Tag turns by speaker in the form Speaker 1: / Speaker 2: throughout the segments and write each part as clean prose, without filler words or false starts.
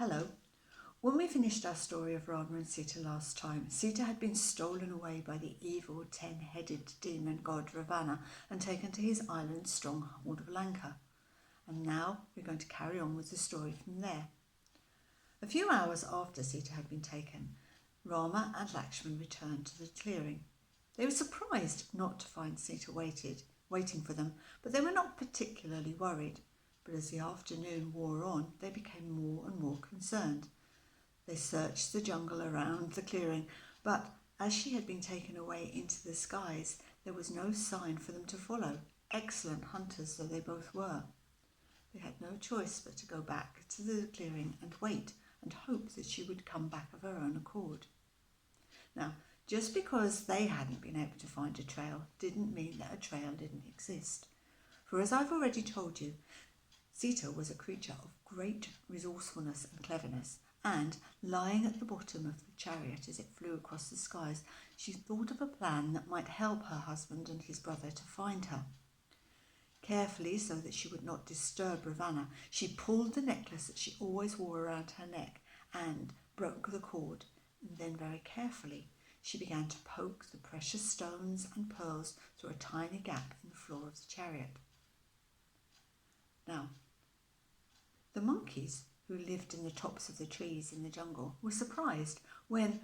Speaker 1: Hello. When we finished our story of Rama and Sita last time, Sita had been stolen away by the evil 10-headed demon god Ravana and taken to his island stronghold of Lanka. And now we're going to carry on with the story from there. A few hours after Sita had been taken, Rama and Lakshman returned to the clearing. They were surprised not to find Sita waiting for them, but they were not particularly worried. But as the afternoon wore on, they became more and more concerned. They searched the jungle around the clearing, but as she had been taken away into the skies, there was no sign for them to follow, excellent hunters though they both were. They had no choice but to go back to the clearing and wait and hope that she would come back of her own accord. Now, just because they hadn't been able to find a trail didn't mean that a trail didn't exist. For as I've already told you, Sita was a creature of great resourcefulness and cleverness, and, lying at the bottom of the chariot as it flew across the skies, she thought of a plan that might help her husband and his brother to find her. Carefully, so that she would not disturb Ravana, she pulled the necklace that she always wore around her neck and broke the cord, and then very carefully she began to poke the precious stones and pearls through a tiny gap in the floor of the chariot. Now, the monkeys who lived in the tops of the trees in the jungle were surprised when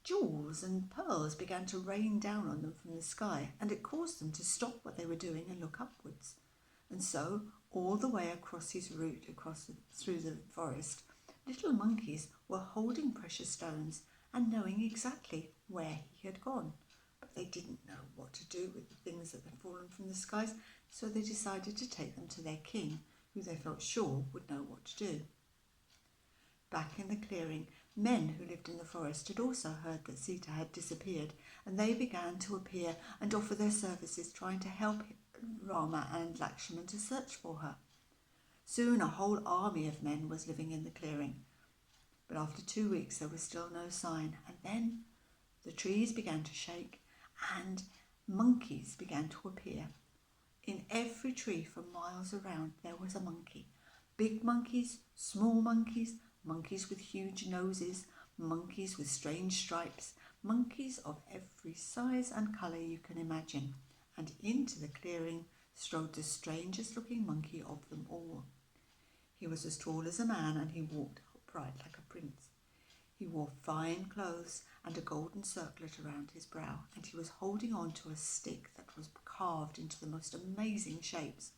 Speaker 1: jewels and pearls began to rain down on them from the sky, and it caused them to stop what they were doing and look upwards. And so, all the way across his route through the forest, little monkeys were holding precious stones and knowing exactly where he had gone. But they didn't know what to do with the things that had fallen from the skies, so they decided to take them to their king, who they felt sure would know what to do. Back in the clearing, men who lived in the forest had also heard that Sita had disappeared, and they began to appear and offer their services, trying to help Rama and Lakshman to search for her. Soon a whole army of men was living in the clearing, but after 2 weeks there was still no sign, and then the trees began to shake and monkeys began to appear. In every tree for miles around there was a monkey. Big monkeys, small monkeys, monkeys with huge noses, monkeys with strange stripes, monkeys of every size and colour you can imagine. And into the clearing strode the strangest looking monkey of them all. He was as tall as a man, and he walked upright like a prince. He wore fine clothes and a golden circlet around his brow, and he was holding on to a stick that was carved into the most amazing shapes.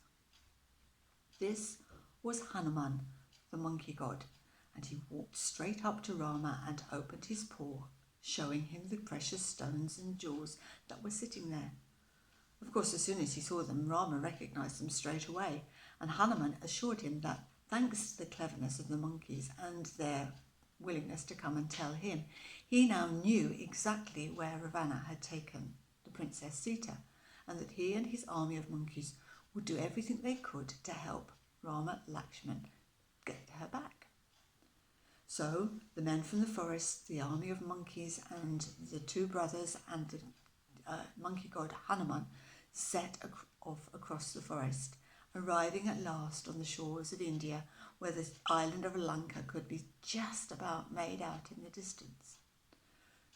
Speaker 1: This was Hanuman, the monkey god, and he walked straight up to Rama and opened his paw, showing him the precious stones and jewels that were sitting there. Of course, as soon as he saw them, Rama recognized them straight away, and Hanuman assured him that, thanks to the cleverness of the monkeys and their willingness to come and tell him, he now knew exactly where Ravana had taken the Princess Sita, and that he and his army of monkeys would do everything they could to help Rama Lakshman get her back. So the men from the forest, the army of monkeys, and the two brothers and the monkey god Hanuman set off across the forest, arriving at last on the shores of India, where the island of Lanka could be just about made out in the distance.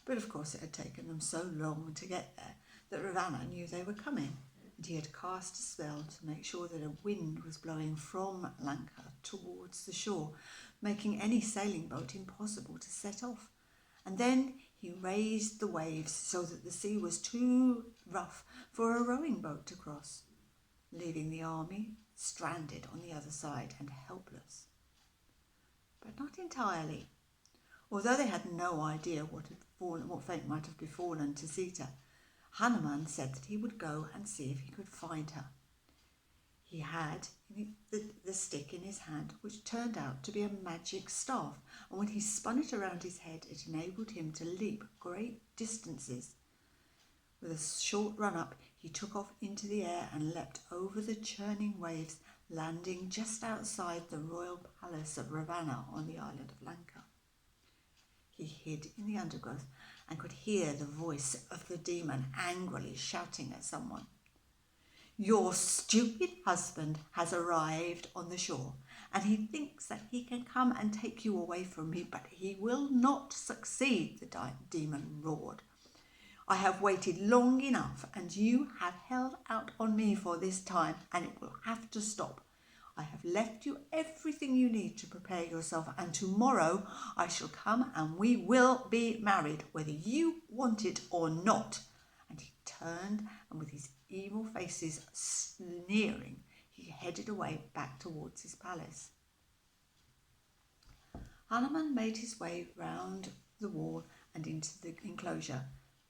Speaker 1: But of course it had taken them so long to get there that Ravana knew they were coming, and he had cast a spell to make sure that a wind was blowing from Lanka towards the shore, making any sailing boat impossible to set off. And then he raised the waves so that the sea was too rough for a rowing boat to cross, leaving the army stranded on the other side and helpless. But not entirely. Although they had no idea what fate might have befallen to Sita, Hanuman said that he would go and see if he could find her. He had the stick in his hand, which turned out to be a magic staff, and when he spun it around his head, it enabled him to leap great distances. With a short run-up, he took off into the air and leapt over the churning waves, landing just outside the royal palace of Ravana on the island of Lanka. He hid in the undergrowth and could hear the voice of the demon angrily shouting at someone. "Your stupid husband has arrived on the shore, and he thinks that he can come and take you away from me, but he will not succeed, the demon roared. I have waited long enough, and you have held out on me for this time, and it will have to stop. I have left you everything you need to prepare yourself, and tomorrow I shall come and we will be married, whether you want it or not. And he turned, and with his evil faces sneering, he headed away back towards his palace. Hanuman made his way round the wall and into the enclosure.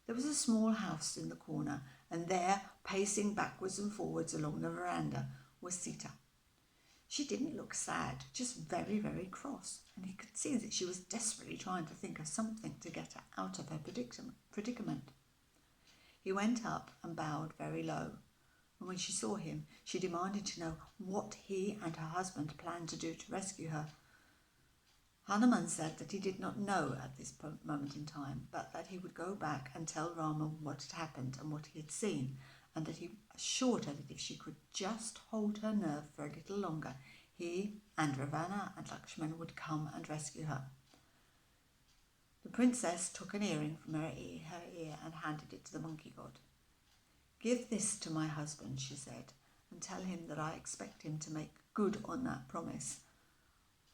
Speaker 1: There was a small house in the corner, and there, pacing backwards and forwards along the veranda, was Sita. She didn't look sad, just very, very cross, and he could see that she was desperately trying to think of something to get her out of her predicament. He went up and bowed very low, and when she saw him, she demanded to know what he and her husband planned to do to rescue her. Hanuman said that he did not know at this moment in time, but that he would go back and tell Rama what had happened and what he had seen, and that he assured her that if she could just hold her nerve for a little longer, he and Ravana and Lakshman would come and rescue her. The princess took an earring from her ear and handed it to the monkey god. Give this to my husband, she said, and tell him that I expect him to make good on that promise.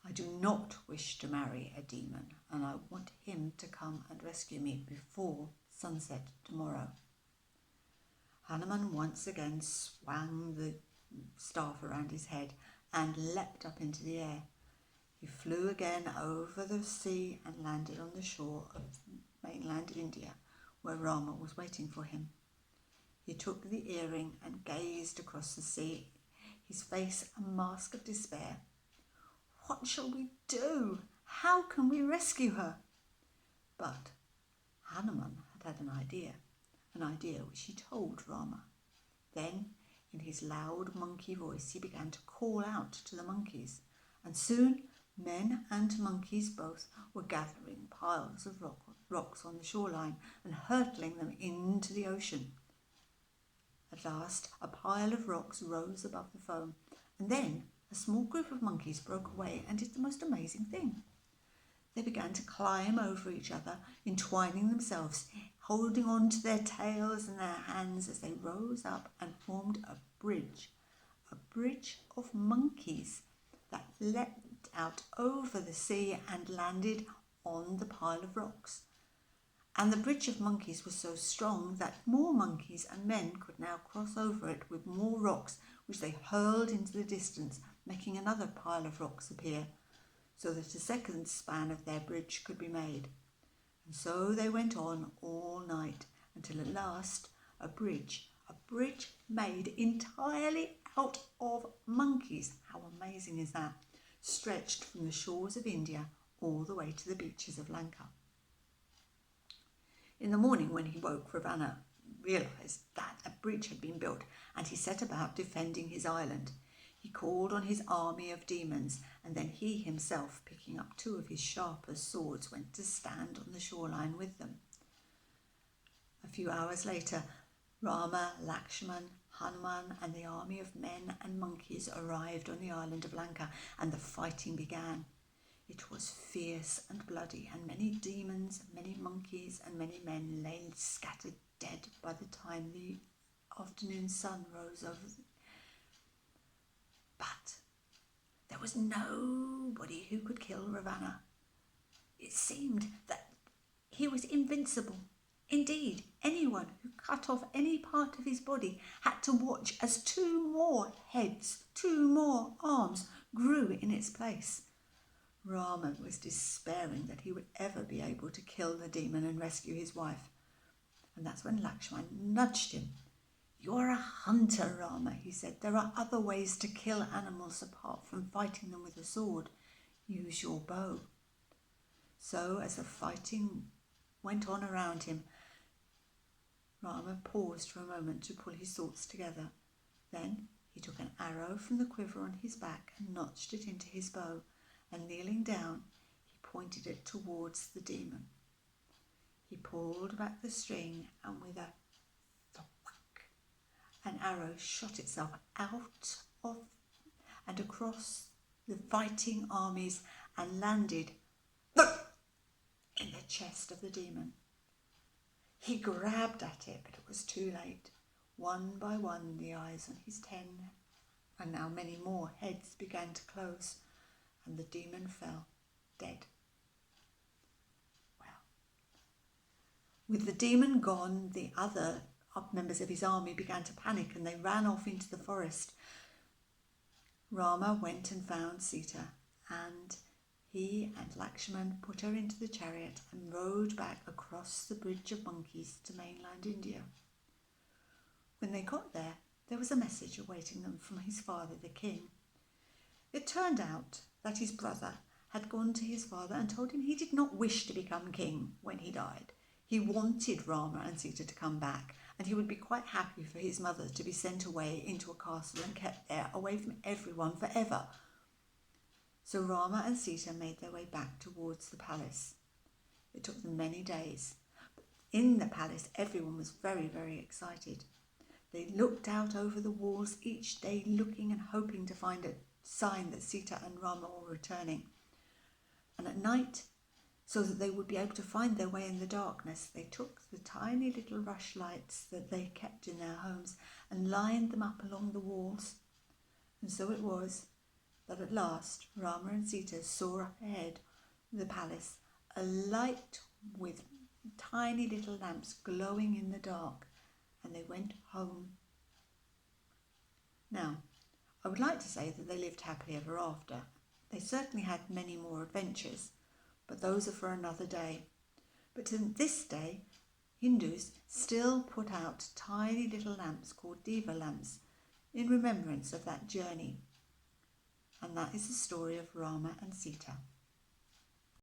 Speaker 1: I do not wish to marry a demon, and I want him to come and rescue me before sunset tomorrow. Hanuman once again swung the staff around his head and leapt up into the air. He flew again over the sea and landed on the shore of mainland India, where Rama was waiting for him. He took the earring and gazed across the sea, his face a mask of despair. What shall we do? How can we rescue her? But Hanuman had an idea which he told Rama. Then, in his loud monkey voice, he began to call out to the monkeys, and soon men and monkeys both were gathering piles of rocks on the shoreline and hurtling them into the ocean. At last, a pile of rocks rose above the foam, and then a small group of monkeys broke away and did the most amazing thing. They began to climb over each other, entwining themselves, holding on to their tails and their hands as they rose up and formed a bridge of monkeys that leapt out over the sea and landed on the pile of rocks. And the bridge of monkeys was so strong that more monkeys and men could now cross over it with more rocks, which they hurled into the distance, making another pile of rocks appear, so that a second span of their bridge could be made. And so they went on all night, until at last a bridge made entirely out of monkeys, how amazing is that, stretched from the shores of India all the way to the beaches of Lanka. In the morning when he woke, Ravana realised that a bridge had been built, and he set about defending his island. He called on his army of demons, and then he himself, picking up 2 of his sharpest swords, went to stand on the shoreline with them. A few hours later, Rama, Lakshman, Hanuman, and the army of men and monkeys arrived on the island of Lanka, and the fighting began. It was fierce and bloody, and many demons, many monkeys, and many men lay scattered dead by the time the afternoon sun rose over them. But there was nobody who could kill Ravana. It seemed that he was invincible. Indeed, anyone who cut off any part of his body had to watch as 2 more heads, 2 more arms grew in its place. Rama was despairing that he would ever be able to kill the demon and rescue his wife. And that's when Lakshman nudged him. "You're a hunter, Rama," he said. "There are other ways to kill animals apart from fighting them with a sword. Use your bow." So as the fighting went on around him, Rama paused for a moment to pull his thoughts together. Then he took an arrow from the quiver on his back and notched it into his bow, and kneeling down, he pointed it towards the demon. He pulled back the string, and with a thwack, an arrow shot itself out of and across the fighting armies and landed in the chest of the demon. He grabbed at it, but it was too late. One by one, the eyes on his 10, and now many more heads began to close, and the demon fell dead. Well, with the demon gone, the other members of his army began to panic, and they ran off into the forest. Rama went and found Sita, and he and Lakshman put her into the chariot and rode back across the bridge of monkeys to mainland India. When they got there, there was a message awaiting them from his father, the king. It turned out that his brother had gone to his father and told him he did not wish to become king when he died. He wanted Rama and Sita to come back, and he would be quite happy for his mother to be sent away into a castle and kept there, away from everyone forever. So Rama and Sita made their way back towards the palace. It took them many days. But in the palace, everyone was very, very excited. They looked out over the walls each day, looking and hoping to find a sign that Sita and Rama were returning. And at night, so that they would be able to find their way in the darkness, they took the tiny little rushlights that they kept in their homes and lined them up along the walls. And so it was that at last Rama and Sita saw up ahead of the palace a light with tiny little lamps glowing in the dark, and they went home. Now, I would like to say that they lived happily ever after. They certainly had many more adventures, but those are for another day. But to this day, Hindus still put out tiny little lamps called Diva lamps in remembrance of that journey. And that is the story of Rama and Sita.